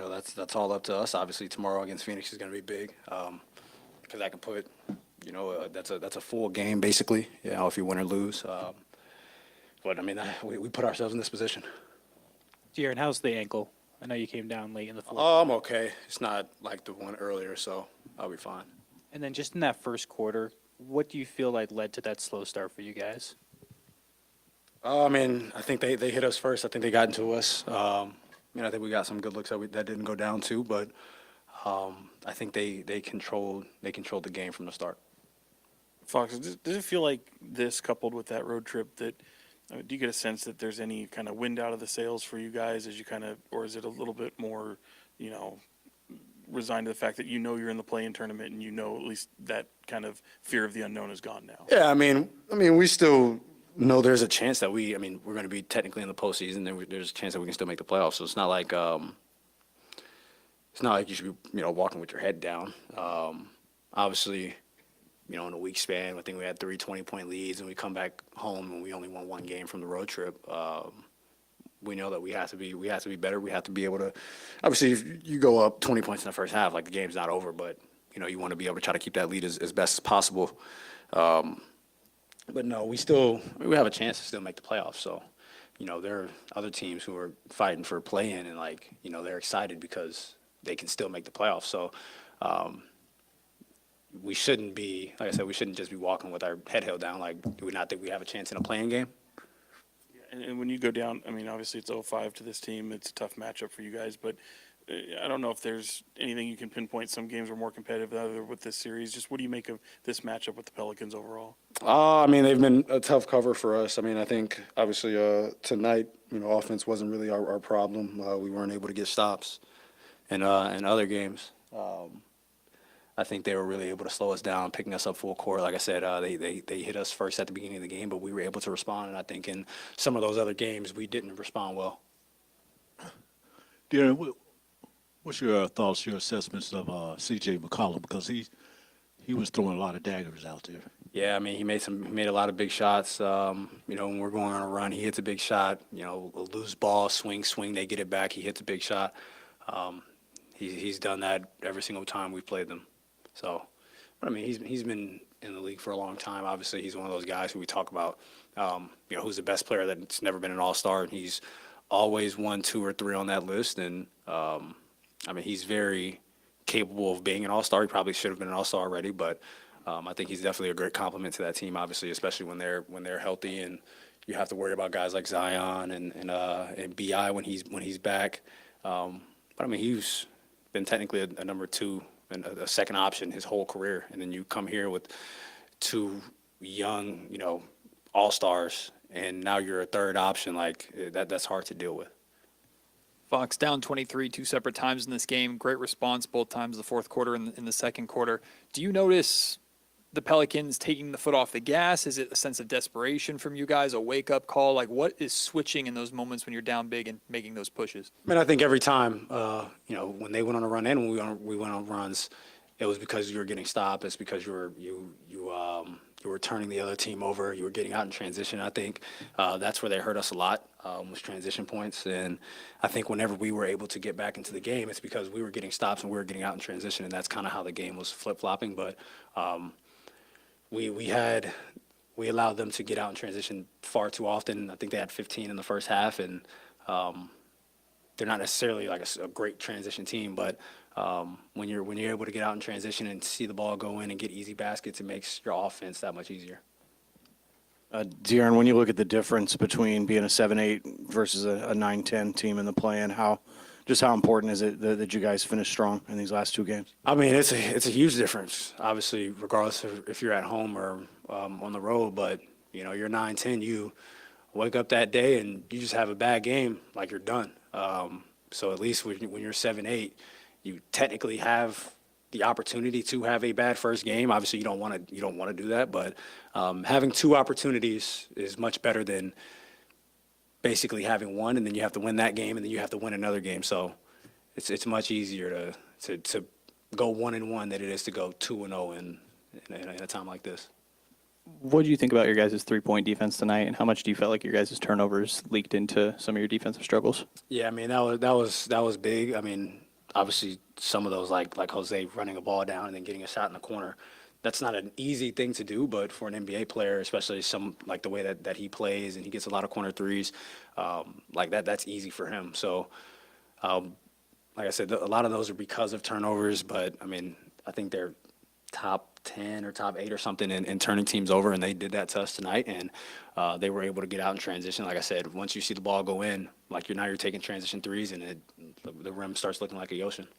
that's all up to us. Obviously, tomorrow against Phoenix is going to be big because that can put, that's a full game basically. If you win or lose. But I mean, we put ourselves in this position. De'Aaron, how's the ankle? I know you came down late in the fourth. Oh, I'm okay. It's not like the one earlier, so I'll be fine. And then just in that first quarter, what do you feel like led to that slow start for you guys? I mean, I think they hit us first. I think they got into us. I think we got some good looks that didn't go down too, but I think they controlled the game from the start. Fox, does it feel like this coupled with that road trip that do you get a sense that there's any kind of wind out of the sails for you guys as you or is it a little bit more, resigned to the fact that you're in the play-in tournament and at least that kind of fear of the unknown is gone now? Yeah, I mean, we still know there's a chance that we're going to be technically in the postseason. There's a chance that we can still make the playoffs. So it's not like you should be walking with your head down. Obviously, in a week span, I think we had 3 20-point leads, and we come back home and we only won one game from the road trip. We know that we have to be better. We have to be able to. Obviously, if you go up 20 points in the first half, like the game's not over, but you want to be able to try to keep that lead as best as possible. But no, we have a chance to still make the playoffs. So, there are other teams who are fighting for play-in, and they're excited because they can still make the playoffs. So, we shouldn't be, like I said, we shouldn't just be walking with our head held down. Like, do we not think we have a chance in a play-in game? And when you go down, obviously it's 0-5 to this team. It's a tough matchup for you guys, but I don't know if there's anything you can pinpoint. Some games are more competitive than others with this series. Just what do you make of this matchup with the Pelicans overall? They've been a tough cover for us. I think, obviously, tonight, offense wasn't really our problem. We weren't able to get stops in other games. I think they were really able to slow us down, picking us up full court. Like I said, they hit us first at the beginning of the game, but we were able to respond. And I think in some of those other games, we didn't respond well. Darren, what's your thoughts, your assessments of CJ McCollum? Because he was throwing a lot of daggers out there. Yeah, he made a lot of big shots. When we're going on a run, he hits a big shot. A loose ball, swing, they get it back. He hits a big shot. He's done that every single time we've played them. So, but he's been in the league for a long time. Obviously, he's one of those guys who we talk about, who's the best player that's never been an all-star, and he's always 1, 2, or 3 on that list. And he's very capable of being an all-star. He probably should have been an all-star already, but I think he's definitely a great compliment to that team. Obviously, especially when they're healthy, and you have to worry about guys like Zion and Bi when he's back. But he's been technically a number 2 and a second option his whole career, and then you come here with 2 young, all-stars, and now you're a third option. Like that's hard to deal with. Fox down 23 2 separate times in this game. Great response both times, the fourth quarter and in the second quarter. Do you notice the Pelicans taking the foot off the gas? Is it a sense of desperation from you guys, a wake-up call? Like, what is switching in those moments when you're down big and making those pushes? I think every time, when they went on a run and when we went on runs, it was because you were getting stopped. It's because you were turning the other team over. You were getting out in transition. I think that's where they hurt us a lot, was transition points. And I think whenever we were able to get back into the game, it's because we were getting stops and we were getting out in transition, and that's kind of how the game was flip-flopping. But we allowed them to get out in transition far too often. I think they had 15 in the first half, and they're not necessarily like a great transition team, but when you're able to get out in transition and see the ball go in and get easy baskets, it makes your offense that much easier. De'Aaron, when you look at the difference between being a 7-8 versus a 9-10 team in the play-in, how important is it that you guys finish strong in these last 2 games? It's a huge difference, obviously, regardless of if you're at home or on the road. But, you're 9-10, you wake up that day and you just have a bad game, like you're done. So at least when you're 7-8, you technically have the opportunity to have a bad first game. Obviously, you don't want to do that, but having 2 opportunities is much better than basically having 1, and then you have to win that game, and then you have to win another game. So it's much easier to go 1-1 than it is to go 2-0 in a time like this. What do you think about your guys' three-point defense tonight, and how much do you feel like your guys' turnovers leaked into some of your defensive struggles? Yeah, that was big. obviously some of those like Jose running a ball down and then getting a shot in the corner. That's not an easy thing to do, but for an NBA player, especially some like the way that he plays and he gets a lot of corner threes, like that's easy for him. So, like I said, a lot of those are because of turnovers, but I mean, I think they're top 10 or top 8 or something in turning teams over, and they did that to us tonight, and they were able to get out in transition. Like I said, once you see the ball go in, like you're taking transition threes, and the rim starts looking like a ocean.